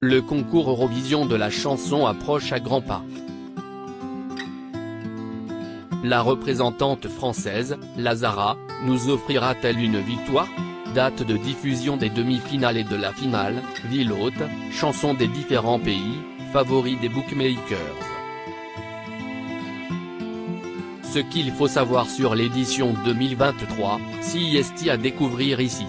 Le concours Eurovision de la chanson approche à grands pas. La représentante française, Lazara, nous offrira-t-elle une victoire? Date de diffusion des demi-finales et de la finale, ville hôte, chansons des différents pays, favoris des bookmakers. Ce qu'il faut savoir sur l'édition 2023, CIST à découvrir ici.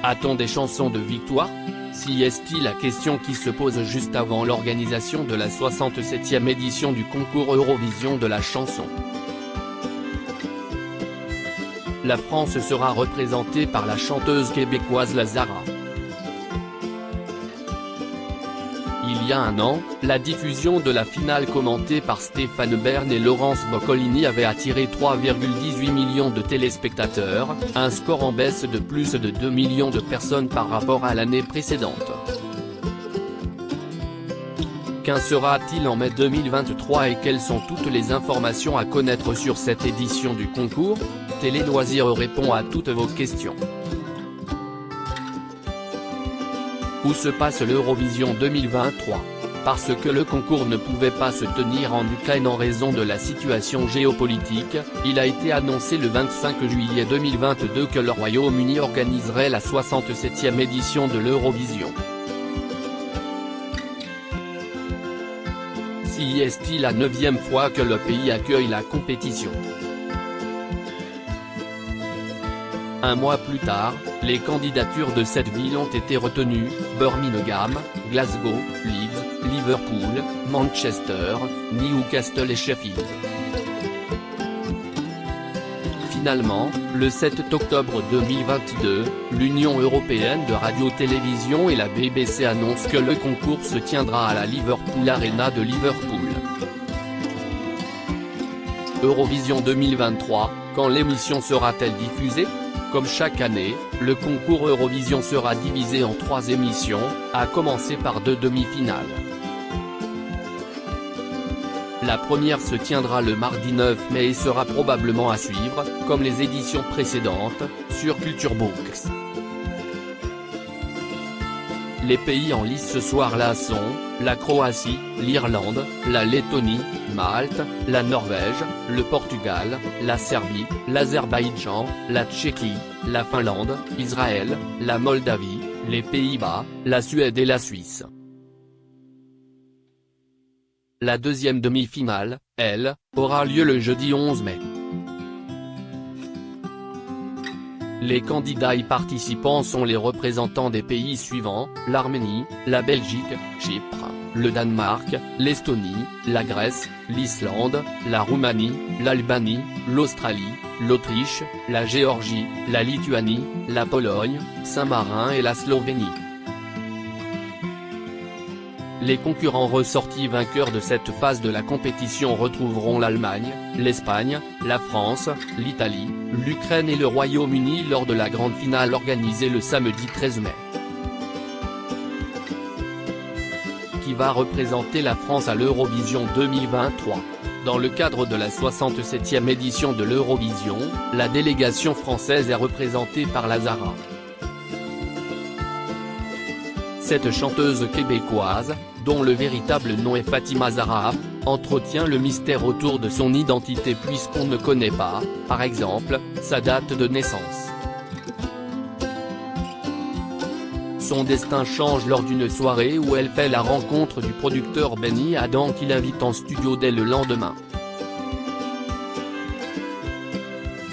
A-t-on des chansons de victoire? CIST la question qui se pose juste avant l'organisation de la 67e édition du concours Eurovision de la chanson. La France sera représentée par la chanteuse québécoise Lazara. Il y a un an, la diffusion de la finale commentée par Stéphane Bern et Laurence Boccolini avait attiré 3,18 millions de téléspectateurs, un score en baisse de plus de 2 millions de personnes par rapport à l'année précédente. Qu'en sera-t-il en mai 2023 et quelles sont toutes les informations à connaître sur cette édition du concours? Télé Loisirs répond à toutes vos questions. Où se passe l'Eurovision 2023? Parce que le concours ne pouvait pas se tenir en Ukraine en raison de la situation géopolitique, il a été annoncé le 25 juillet 2022 que le Royaume-Uni organiserait la 67e édition de l'Eurovision. CIST la 9e fois que le pays accueille la compétition. Un mois plus tard, les candidatures de cette ville ont été retenues: Birmingham, Glasgow, Leeds, Liverpool, Manchester, Newcastle et Sheffield. Finalement, le 7 octobre 2022, l'Union européenne de radio-télévision et la BBC annoncent que le concours se tiendra à la Liverpool Arena de Liverpool. Eurovision 2023, quand l'émission sera-t-elle diffusée? Comme chaque année, le concours Eurovision sera divisé en 3 émissions, à commencer par 2 demi-finales. La première se tiendra le mardi 9 mai et sera probablement à suivre, comme les éditions précédentes, sur Culture Box. Les pays en lice ce soir-là sont, la Croatie, l'Irlande, la Lettonie, Malte, la Norvège, le Portugal, la Serbie, l'Azerbaïdjan, la Tchéquie, la Finlande, Israël, la Moldavie, les Pays-Bas, la Suède et la Suisse. La deuxième demi-finale, elle, aura lieu le jeudi 11 mai. Les candidats y participants sont les représentants des pays suivants: l'Arménie, la Belgique, Chypre, le Danemark, l'Estonie, la Grèce, l'Islande, la Roumanie, l'Albanie, l'Australie, l'Autriche, la Géorgie, la Lituanie, la Pologne, Saint-Marin et la Slovénie. Les concurrents ressortis vainqueurs de cette phase de la compétition retrouveront l'Allemagne, l'Espagne, la France, l'Italie, l'Ukraine et le Royaume-Uni lors de la grande finale organisée le samedi 13 mai. Qui va représenter la France à l'Eurovision 2023? Dans le cadre de la 67e édition de l'Eurovision, la délégation française est représentée par Lazara. Cette chanteuse québécoise, dont le véritable nom est Fatima Zahra, entretient le mystère autour de son identité puisqu'on ne connaît pas, par exemple, sa date de naissance. Son destin change lors d'une soirée où elle fait la rencontre du producteur Benny Adam qui l'invite en studio dès le lendemain.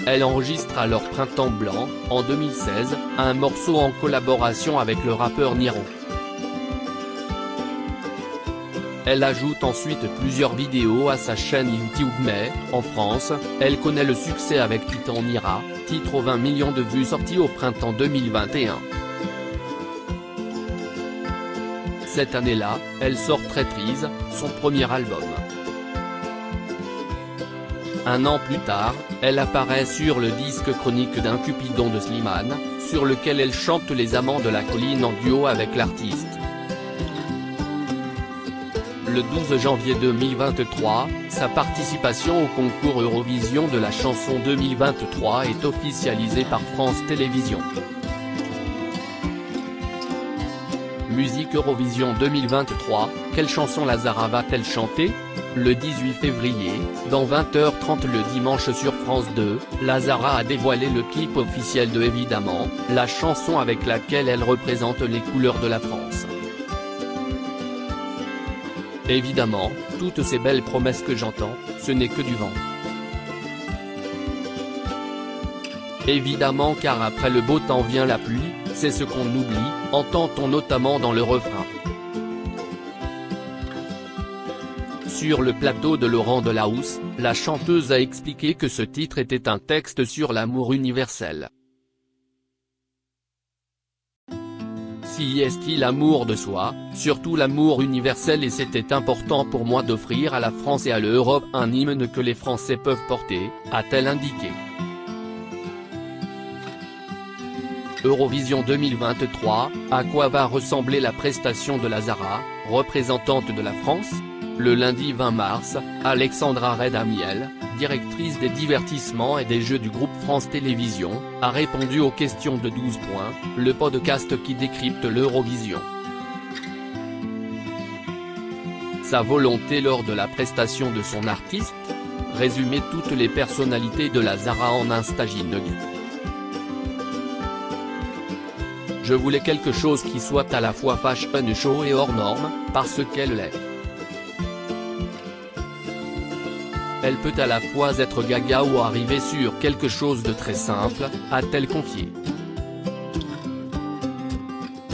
Elle enregistre alors Printemps Blanc, en 2016, un morceau en collaboration avec le rappeur Niro. Elle ajoute ensuite plusieurs vidéos à sa chaîne YouTube mais, en France, elle connaît le succès avec Tu t'en iras, titre aux 20 millions de vues sorti au printemps 2021. Cette année-là, elle sort Traîtrise, son premier album. Un an plus tard, elle apparaît sur le disque Chronique d'un Cupidon de Slimane, sur lequel elle chante Les Amants de la Colline en duo avec l'artiste. Le 12 janvier 2023, sa participation au concours Eurovision de la chanson 2023 est officialisée par France Télévisions. Musique Eurovision 2023, quelle chanson la Zara va-t-elle chanter? Le 18 février, dans 20h30 le dimanche sur France 2, la Zara a dévoilé le clip officiel de Évidemment, la chanson avec laquelle elle représente les couleurs de la France. Évidemment, toutes ces belles promesses que j'entends, ce n'est que du vent. Évidemment, car après le beau temps vient la pluie, c'est ce qu'on oublie, entend-on notamment dans le refrain. Sur le plateau de Laurent Delahousse, la chanteuse a expliqué que ce titre était un texte sur l'amour universel. Si est-il l'amour de soi, surtout l'amour universel, et c'était important pour moi d'offrir à la France et à l'Europe un hymne que les Français peuvent porter, a-t-elle indiqué. Eurovision 2023, à quoi va ressembler la prestation de la Zara, représentante de la France? Le lundi 20 mars, Alexandra Redamiel, directrice des divertissements et des jeux du groupe France Télévisions, a répondu aux questions de 12 points, le podcast qui décrypte l'Eurovision. Sa volonté lors de la prestation de son artiste? Résumer toutes les personnalités de la Zara en un stagine. Je voulais quelque chose qui soit à la fois fashion show et hors norme, parce qu'elle l'est. Elle peut à la fois être gaga ou arriver sur quelque chose de très simple, a-t-elle confié.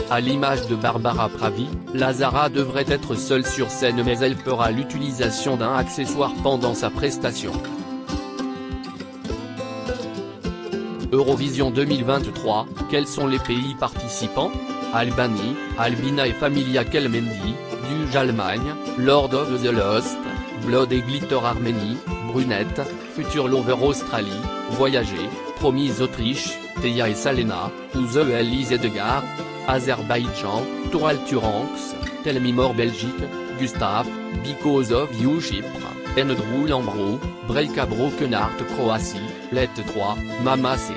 À l'image de Barbara Pravi, la Zara devrait être seule sur scène, mais elle fera l'utilisation d'un accessoire pendant sa prestation. Eurovision 2023, quels sont les pays participants? Albanie, Albina et Familia Kelmendi, Duge Allemagne, Lord of the Lost, Blood et Glitter Arménie, Brunette, Future Lover Australie, Voyager, Promise Autriche, Theia et Salena, Ouze et Elise Edgar, Azerbaïdjan, Toral Turanx, Tell Me More Belgique, Gustave, Because of You Chypre, Endrou Lambro, Brejka Broken Heart Croatie, Let 3, Mama C.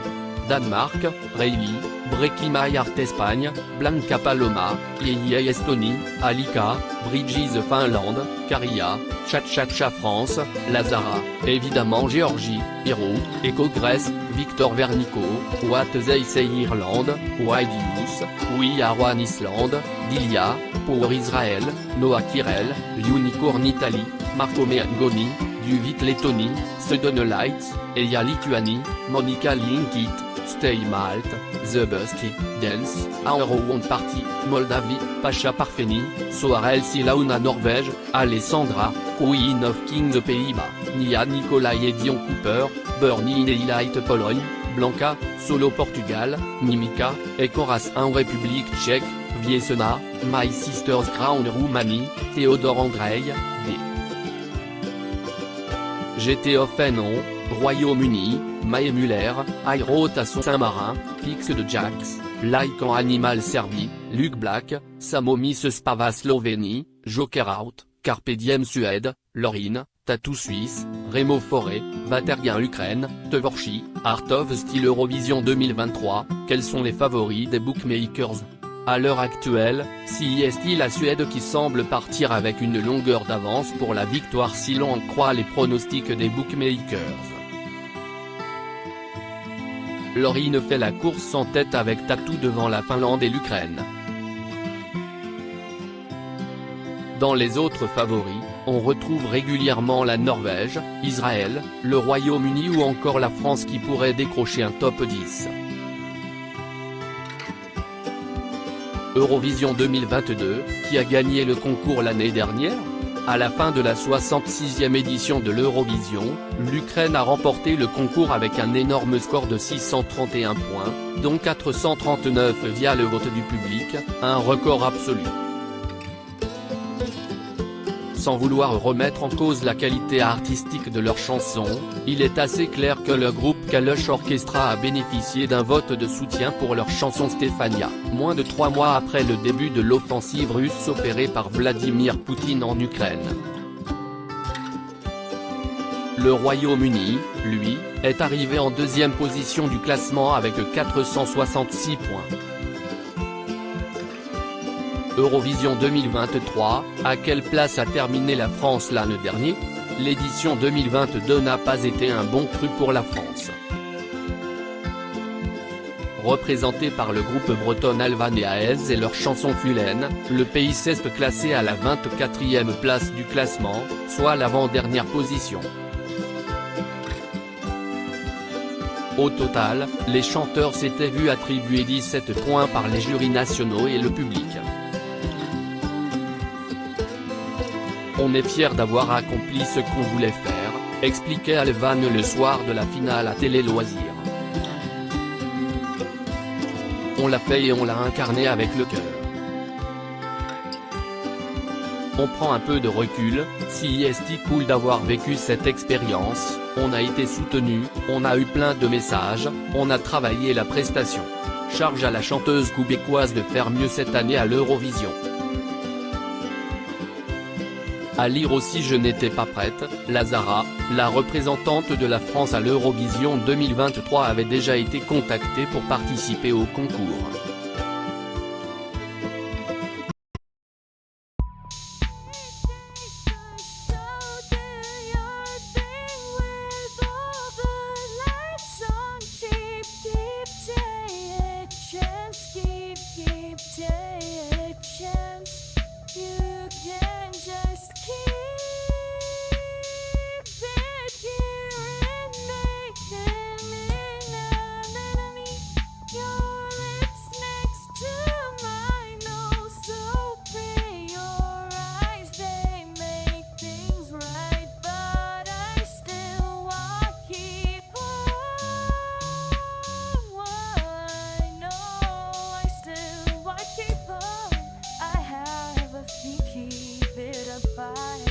Danemark, Reilly, Breaky My Heart Espagne, Blanca Paloma, Yeye Estonie, Alika, Bridges Finlande, Caria, Cha France, la Zara, évidemment Géorgie, Hiro, Echo Grèce, Victor Vernico, What They Say Irlande, Widius, We Are One Islande, Dilia, Pour Israël, Noah Kirel, Unicorn Italie, Marco Mengoni, Duvit Lettonie, Sudden Lights, Eya Lituanie, Monica Linkit, Stay Malte, The Busky, Dance, Aerowond Party, Moldavie, Pacha Parfeni, Soarel Silauna Norvège, Alessandra, Queen of Kings Pays-Bas, Nia Nicolai et Dion Cooper, Bernie Daylight Pologne, Blanca, Solo Portugal, Mimika, Ekoras 1 République Tchèque, Viesena, My Sister's Crown Roumanie, Théodore Andrei, D. GT of Enon, Royaume-Uni, Mae Muller, Aérotation Saint-Marin, Pix de Jax, Like en Animal Serbie, Luc Black, Samomis Spava Slovénie, Joker Out, Carpe Diem Suède, Lorine, Tatou Suisse, Remo Forêt, Vaterguin Ukraine, Tevorchi, Art of Style Eurovision 2023, quels sont les favoris des bookmakers? À l'heure actuelle, si est-il la Suède qui semble partir avec une longueur d'avance pour la victoire si l'on en croit les pronostics des bookmakers. Lorine fait la course en tête avec Tatou devant la Finlande et l'Ukraine. Dans les autres favoris, on retrouve régulièrement la Norvège, Israël, le Royaume-Uni ou encore la France qui pourrait décrocher un top 10. Eurovision 2022, qui a gagné le concours l'année dernière? À la fin de la 66e édition de l'Eurovision, l'Ukraine a remporté le concours avec un énorme score de 631 points, dont 439 via le vote du public, un record absolu. Sans vouloir remettre en cause la qualité artistique de leurs chansons, il est assez clair que le groupe Kalush Orchestra a bénéficié d'un vote de soutien pour leur chanson Stefania, moins de 3 mois après le début de l'offensive russe opérée par Vladimir Poutine en Ukraine. Le Royaume-Uni, lui, est arrivé en deuxième position du classement avec 466 points. Eurovision 2023, à quelle place a terminé la France l'année dernière? L'édition 2022 n'a pas été un bon cru pour la France. Représenté par le groupe breton Alvan et Aez et leur chanson Fulène, le pays s'est classé à la 24e place du classement, soit l'avant-dernière position. Au total, les chanteurs s'étaient vus attribuer 17 points par les jurys nationaux et le public. On est fiers d'avoir accompli ce qu'on voulait faire, expliquait Alvan le soir de la finale à Télé Loisirs. On l'a fait et on l'a incarné avec le cœur. On prend un peu de recul, si est cool d'avoir vécu cette expérience, on a été soutenu, on a eu plein de messages, on a travaillé la prestation. Charge à la chanteuse québécoise de faire mieux cette année à l'Eurovision. À lire aussi Je n'étais pas prête, Lazara, la représentante de la France à l'Eurovision 2023 avait déjà été contactée pour participer au concours. Keep it up.